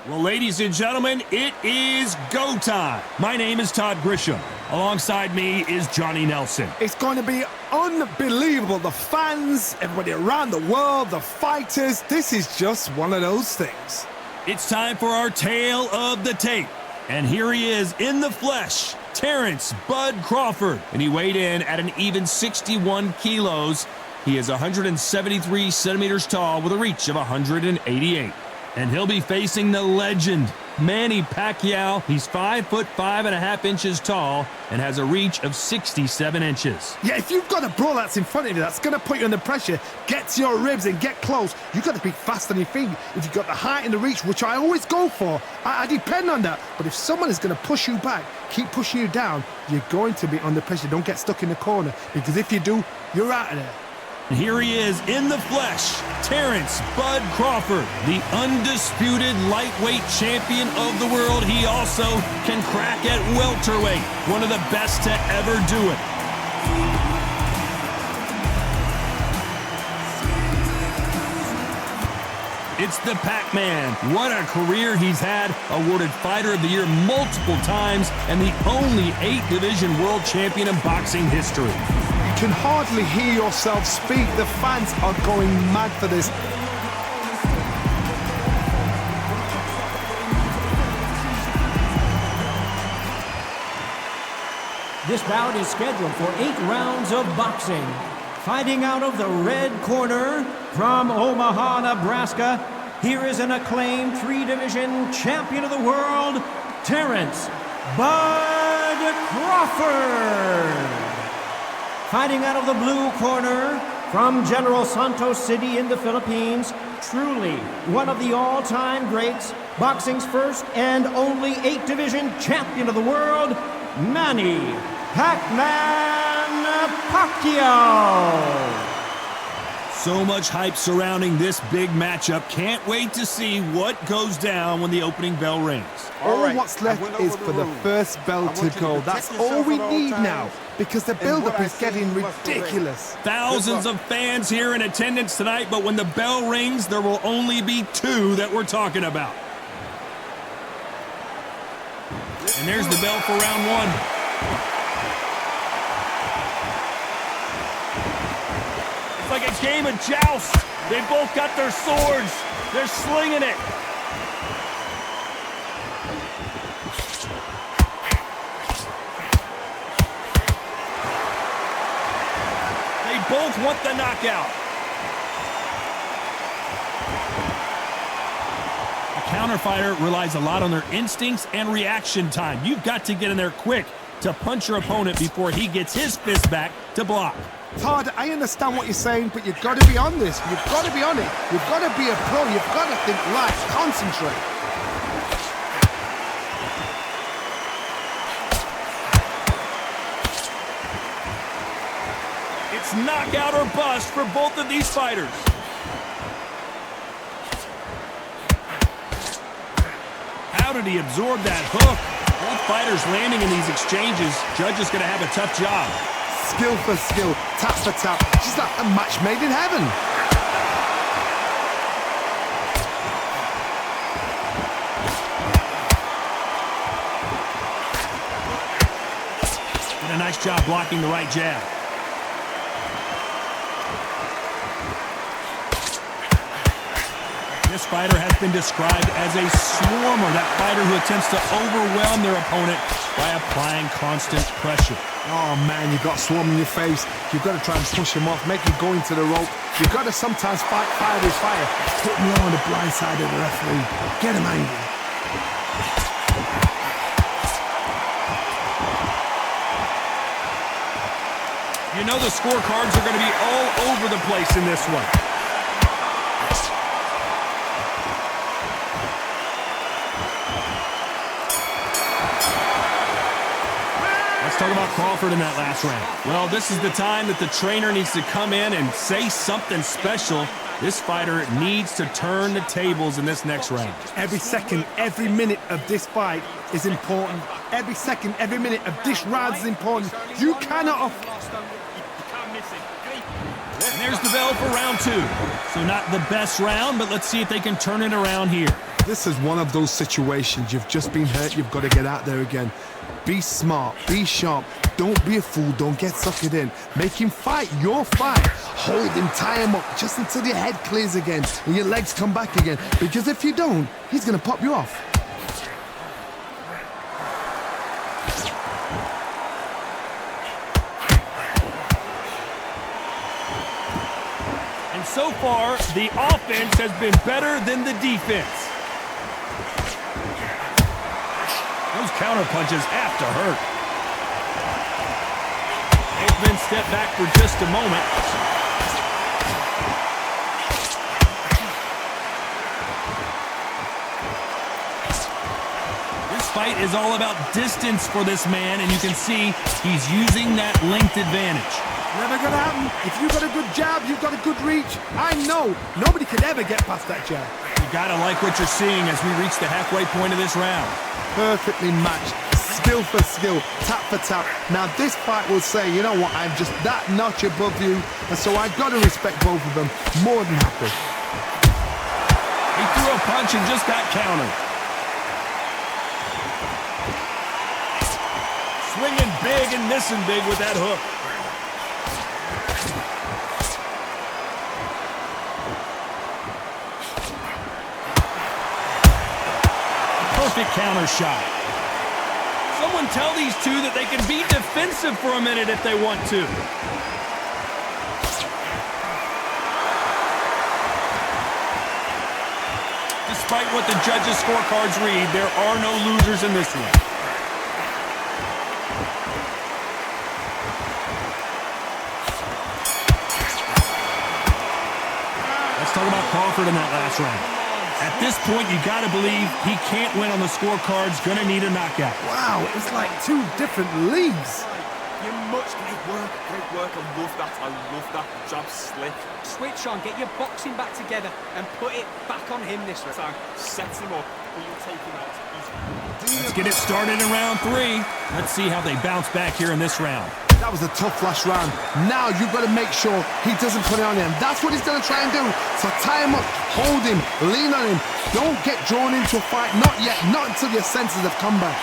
Well, ladies and gentlemen, it is go time. My name is Todd Grisham. Alongside me is Johnny Nelson. It's going to be unbelievable. The fans, everybody around the world, the fighters. This is just one of those things. It's time for our tale of the tape. And here he is in the flesh, Terence "Bud" Crawford. And he weighed in at an even 61 kilos. He is 173 centimeters tall with a reach of 188. And he'll be facing the legend, Manny Pacquiao. He's 5'5.5" tall and has a reach of 67 inches. Yeah, if you've got a brawl that's in front of you, that's going to put you under pressure, get to your ribs and get close, you've got to be fast on your feet. If you've got the height and the reach, which I always go for, I depend on that. But if someone is going to push you back, keep pushing you down, you're going to be under pressure. Don't get stuck in the corner, because if you do, you're out of there. And here he is in the flesh, Terence "Bud" Crawford, the undisputed lightweight champion of the world. He also can crack at welterweight, one of the best to ever do it. It's the Pac-Man. What a career he's had. Awarded Fighter of the Year multiple times and the only 8-division world champion in boxing history. You can hardly hear yourself speak. The fans are going mad for this. This bout is scheduled for 8 rounds of boxing. Fighting out of the red corner from Omaha, Nebraska, here is an acclaimed 3-division champion of the world, Terence "Bud" Crawford. Fighting out of the blue corner from General Santos City in the Philippines, truly one of the all-time greats, boxing's first and only 8-division champion of the world, Manny "PACMAN" Pacquiao. So much hype surrounding this big matchup. Can't wait to see what goes down when the opening bell rings. All what's left is for the first bell to go. That's all we need now, because the build-up is getting ridiculous. Thousands of fans here in attendance tonight, but when the bell rings, there will only be 2 that we're talking about. And there's the bell for round 1. It's like a game of joust. They both got their swords. They're slinging it. They both want the knockout. A counterfighter relies a lot on their instincts and reaction time. You've got to get in there quick to punch your opponent before he gets his fist back to block. Todd, I understand what you're saying, but you've got to be on this. You've got to be on it. You've got to be a pro. You've got to think live, concentrate. It's knockout or bust for both of these fighters. How did he absorb that hook? Both fighters landing in these exchanges. Judge is going to have a tough job. Skill for skill, tap for tap. She's like a match made in heaven. Did a nice job blocking the right jab. This fighter has been described as a swarmer, that fighter who attempts to overwhelm their opponent by applying constant pressure. Oh man, you've got swarm in your face. You've got to try and push him off, make him go into the rope. You've got to sometimes fight fire with fire. Put him on the blind side of the referee. Get him angry. You know the scorecards are going to be all over the place in this one. Let's talk about Crawford in that last round. Well, this is the time that the trainer needs to come in and say something special. This fighter needs to turn the tables in this next round. Every second, every minute of this fight is important. Every second, every minute of this round is important. You cannot... And there's the bell for round 2. So not the best round, but let's see if they can turn it around here. This is one of those situations. You've just been hurt. You've got to get out there again. Be smart. Be sharp. Don't be a fool. Don't get suckered in. Make him fight your fight. Hold him, tie him up just until your head clears again and your legs come back again. Because if you don't, he's going to pop you off. And so far, the offense has been better than the defense. Those counter punches have to hurt. Both men step back for just a moment. This fight is all about distance for this man, and you can see he's using that length advantage. Never gonna happen. If you've got a good jab, you've got a good reach. I know nobody can ever get past that jab. You gotta like what you're seeing as we reach the halfway point of this round. Perfectly matched, skill for skill, tap for tap. Now this fight will say, you know what, I'm just that notch above you, and so I've got to respect both of them. More than happy. He threw a punch and just got countered. Swinging big and missing big with that hook. Perfect counter shot. Someone tell these two that they can be defensive for a minute if they want to. Despite what the judges' scorecards read, there are no losers in this one. Let's talk about Crawford in that last round. At this point, you got to believe he can't win on the scorecards, going to need a knockout. Wow, it's like two different leagues. You're much great work. I love that. Jab slick. Switch on, get your boxing back together and put it back on him this round. Sets him up, but you'll take him out. Let's get it started in round 3. Let's see how they bounce back here in this round. That was a tough last round. Now you've got to make sure he doesn't put it on him. That's what he's going to try and do. So tie him up, hold him, lean on him. Don't get drawn into a fight. Not yet. Not until your senses have come back.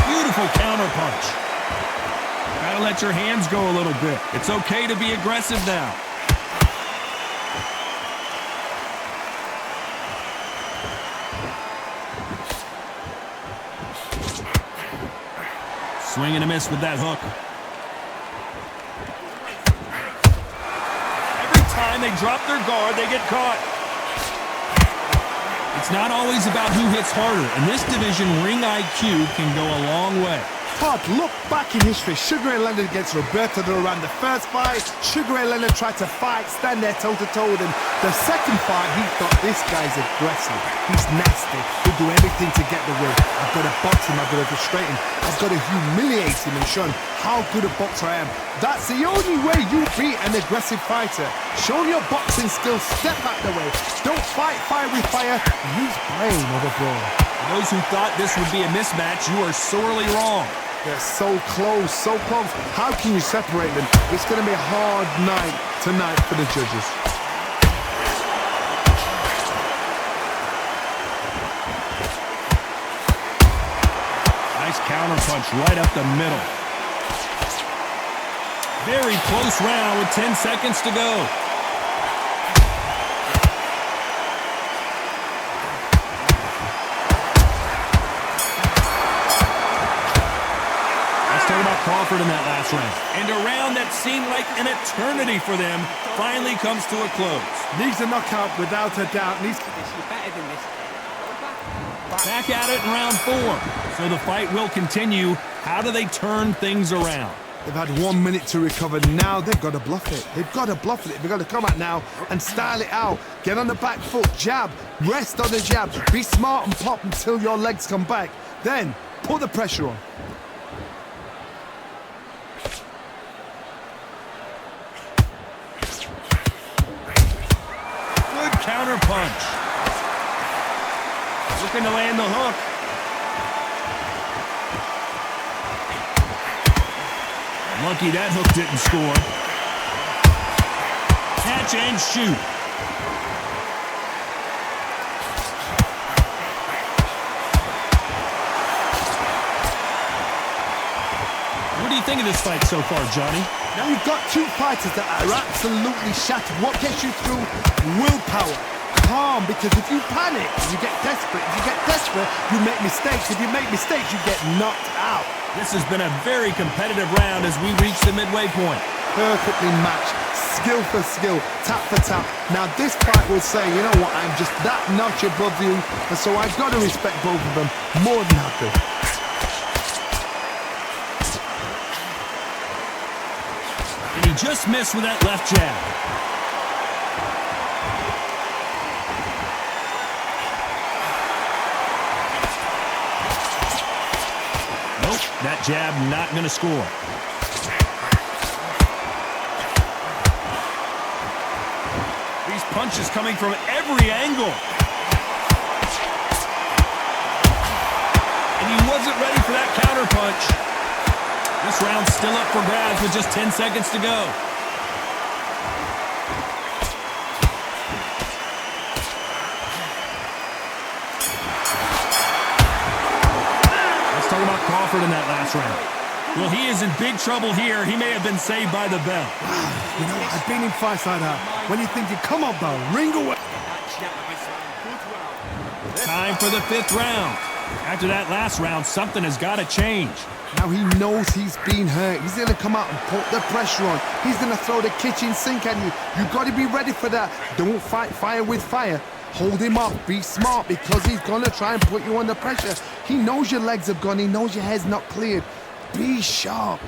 Beautiful counter punch. Gotta let your hands go a little bit. It's okay to be aggressive now. Swing and a miss with that hook. Every time they drop their guard, they get caught. It's not always about who hits harder. In this division, ring IQ can go a long way. Todd, look back in history. Sugar Ray Leonard against Roberto Duran. The first fight, Sugar Ray Leonard tried to fight, stand there toe-to-toe with him. The second fight, he thought, this guy's aggressive. He's nasty. He'll do everything to get the win. I've got to box him. I've got to frustrate him. I've got to humiliate him and show him how good a boxer I am. That's the only way you beat an aggressive fighter. Show your boxing skills. Step out the way. Don't fight fire with fire. Use brain over brawn. For those who thought this would be a mismatch, you are sorely wrong. They're so close, so close. How can you separate them? It's going to be a hard night tonight for the judges. Nice counter punch right up the middle. Very close round with 10 seconds to go. Crawford in that last round. And a round that seemed like an eternity for them finally comes to a close. Needs a knockout without a doubt. You're better than this. Back at it in round 4. So the fight will continue. How do they turn things around? They've had 1 minute to recover. Now they've got to bluff it. They've got to bluff it. They've got to come out now and style it out. Get on the back foot, jab, rest on the jab. Be smart and pop until your legs come back. Then put the pressure on. Looking to land the hook. Lucky that hook didn't score. Catch and shoot. What do you think of this fight so far, Johnny? Now you've got two fighters that are absolutely shattered. What gets you through? Willpower. Calm, because if you panic, you get desperate. If you get desperate, you make mistakes. If you make mistakes, you get knocked out. This has been a very competitive round as we reach the midway point. Perfectly matched. Skill for skill, tap for tap. Now this fight will say, you know what, I'm just that notch above you, and so I've got to respect both of them more than happy. And he just missed with that left jab. Nope, that jab not going to score. These punches coming from every angle. And he wasn't ready for that counter punch. This round's still up for grabs with just 10 seconds to go. Let's talk about Crawford in that last round. Well, he is in big trouble here. He may have been saved by the bell. You know, I've been in fights like that. When you think you come on, bell, ring away. Time for the 5th round. After that last round, something has got to change. Now he knows he's been hurt. He's going to come out and put the pressure on. He's going to throw the kitchen sink at you. You've got to be ready for that. Don't fight fire with fire. Hold him up. Be smart, because he's going to try and put you under pressure. He knows your legs have gone. He knows your head's not cleared. Be sharp.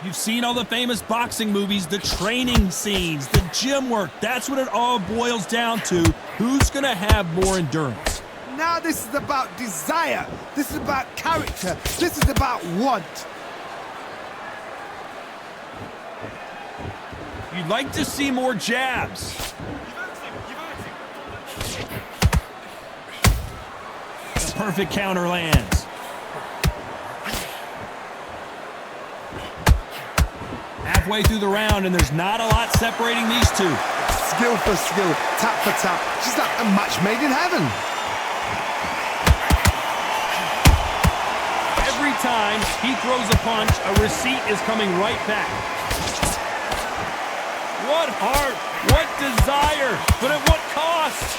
You've seen all the famous boxing movies, the training scenes, the gym work. That's what it all boils down to. Who's going to have more endurance? Now this is about desire. This is about character. This is about want. You'd like to see more jabs. The perfect counter lands. Halfway through the round, and there's not a lot separating these two. Skill for skill, tap for tap. Just like a match made in heaven. Every time he throws a punch, a receipt is coming right back. What heart, what desire, but at what cost?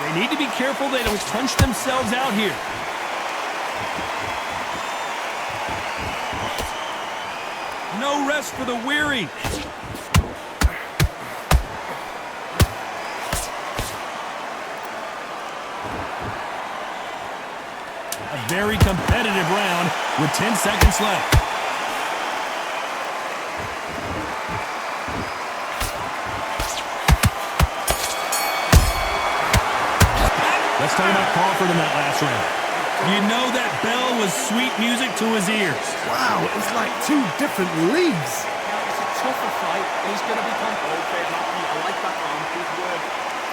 They need to be careful they don't punch themselves out here. No rest for the weary. A very competitive round with 10 seconds left. Let's talk about Crawford in that last round. You know that bell was sweet music to his ears. Wow, it's like two different leagues. It's a tougher fight, and he's going to become okay. I like that round. Good work.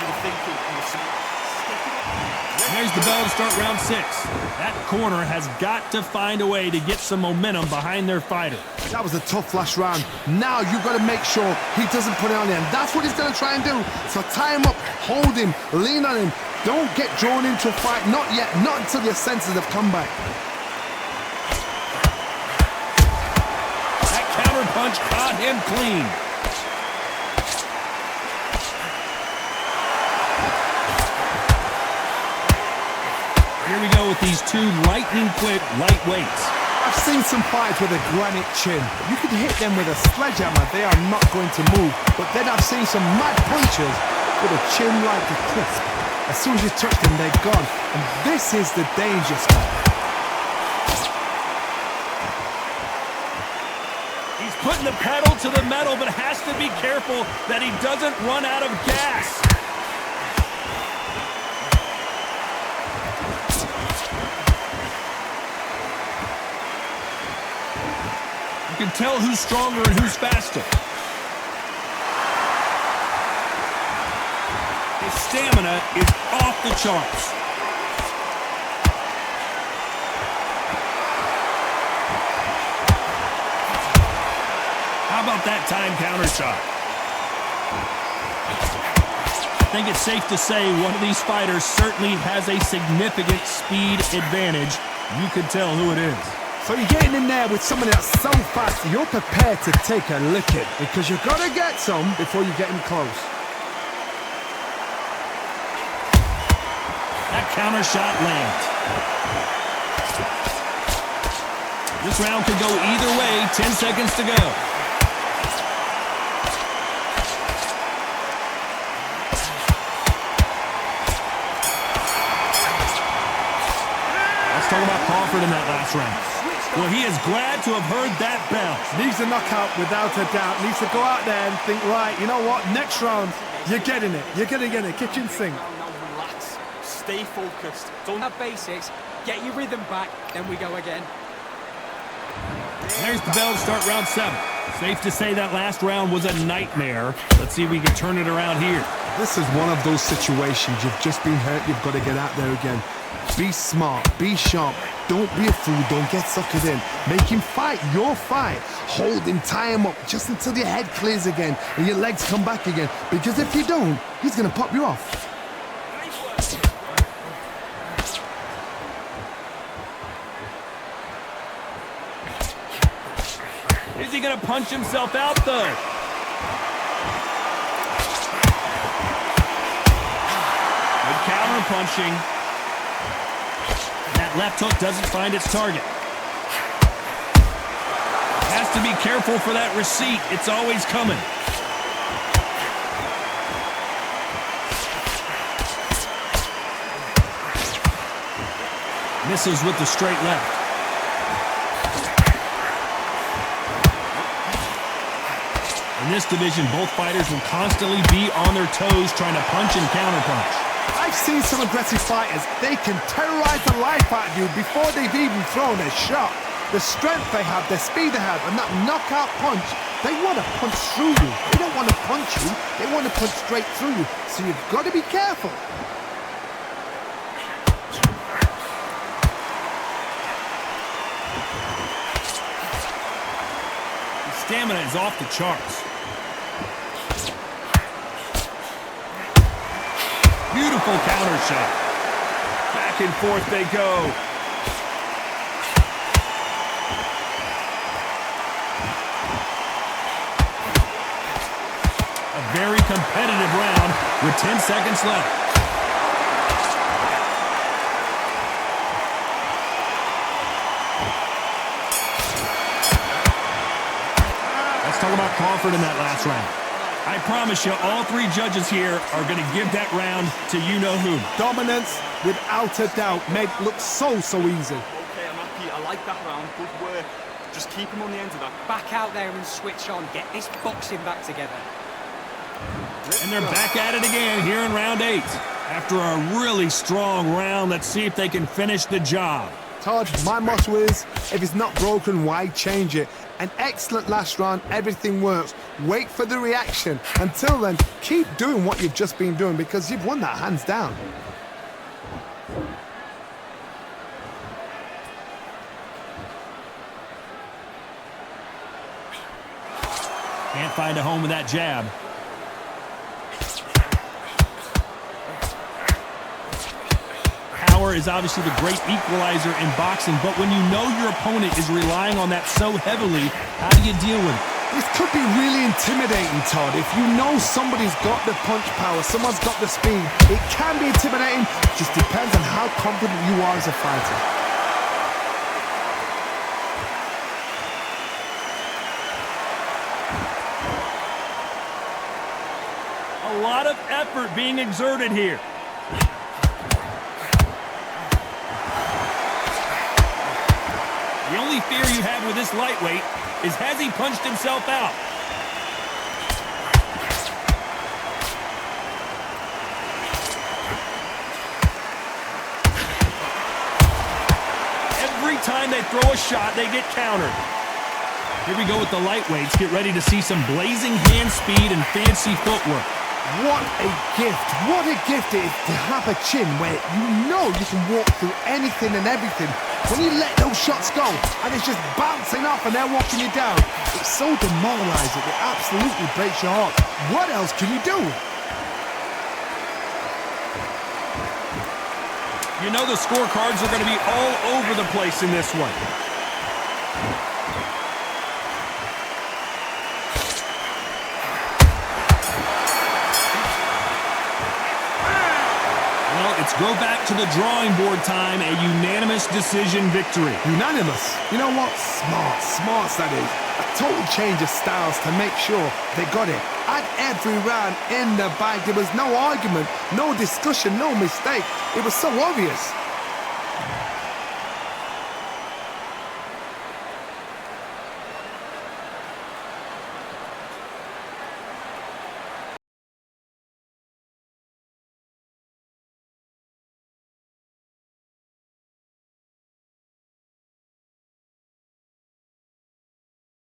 You're thinking, There's the bell to start round 6. That corner has got to find a way to get some momentum behind their fighter. That was a tough last round. Now you've got to make sure he doesn't put it on him. That's what he's going to try and do. So tie him up, hold him, lean on him. Don't get drawn into a fight. Not yet. Not until your senses have come back. That counter punch caught him clean. Here we go with these two lightning-quick lightweights. I've seen some fights with a granite chin. You could hit them with a sledgehammer. They are not going to move. But then I've seen some mad punchers with a chin like a crisp. As soon as you touch them, they're gone. And this is the danger spot. He's putting the pedal to the metal, but has to be careful that he doesn't run out of gas. can tell who's stronger and who's faster. His stamina is off the charts. How about that time counter shot? I think it's safe to say one of these fighters certainly has a significant speed advantage. You can tell who it is. So you're getting in there with someone that's so fast, you're prepared to take a licking because you've got to get some before you get him close. That counter shot lands. This round could go either way. 10 seconds to go. Let's talk about Crawford in that last round. Well, he is glad to have heard that bell. Needs a knockout without a doubt. Needs to go out there and think, right, you know what, next round, you're getting it. You're going to get it. Kitchen sink. Now relax. Stay focused. Don't have basics. Get your rhythm back. Then we go again. There's the bell to start round 7. Safe to say that last round was a nightmare. Let's see if we can turn it around here. This is one of those situations. You've just been hurt. You've got to get out there again. Be smart. Be sharp. Don't be a fool. Don't get suckered in. Make him fight your fight. Hold him, tie him up just until your head clears again and your legs come back again. Because if you don't, he's going to pop you off. Is he going to punch himself out, though? Good counter punching. That left hook doesn't find its target. Has to be careful for that receipt. It's always coming. Misses with the straight left. In this division, both fighters will constantly be on their toes trying to punch and counterpunch. I've seen some aggressive fighters. They can terrorize the life out of you before they've even thrown a shot. The strength they have, the speed they have, and that knockout punch, they want to punch through you. They don't want to punch you. They want to punch straight through you. So you've got to be careful. His stamina is off the charts. Beautiful counter shot. Back and forth they go. A very competitive round with 10 seconds left. Let's talk about Crawford in that last round. I promise you, all 3 judges here are going to give that round to you-know-who. Dominance, without a doubt, made look so easy. Okay, I'm happy. I like that round. Good work. Just keep him on the end of that. Back out there and switch on. Get this boxing back together. And they're back at it again here in round 8. After a really strong round, let's see if they can finish the job. Todd, my motto is, if it's not broken, why change it? An excellent last round, everything works. Wait for the reaction. Until then, keep doing what you've just been doing because you've won that hands down. Can't find a home with that jab. Power is obviously the great equalizer in boxing, but when you know your opponent is relying on that so heavily, how do you deal with it? This could be really intimidating, Todd. If you know somebody's got the punch power, someone's got the speed, it can be intimidating. Just depends on how confident you are as a fighter. A lot of effort being exerted here. The only fear you have with this lightweight is, has he punched himself out? Every time they throw a shot, they get countered. Here we go with the lightweights. Get ready to see some blazing hand speed and fancy footwork. What a gift. What a gift it is to have a chin where you know you can walk through anything and everything. When you let those shots go and it's just bouncing off and they're walking you down, it's so demoralizing. It absolutely breaks your heart. What else can you do? You know the scorecards are going to be all over the place in this one. Well, it's go back to the drawing board time, a unanimous decision victory. Unanimous. You know what? Smart. Smarts, that is. A total change of styles to make sure they got it. At every round in the bag, there was no argument, no discussion, no mistake. It was so obvious.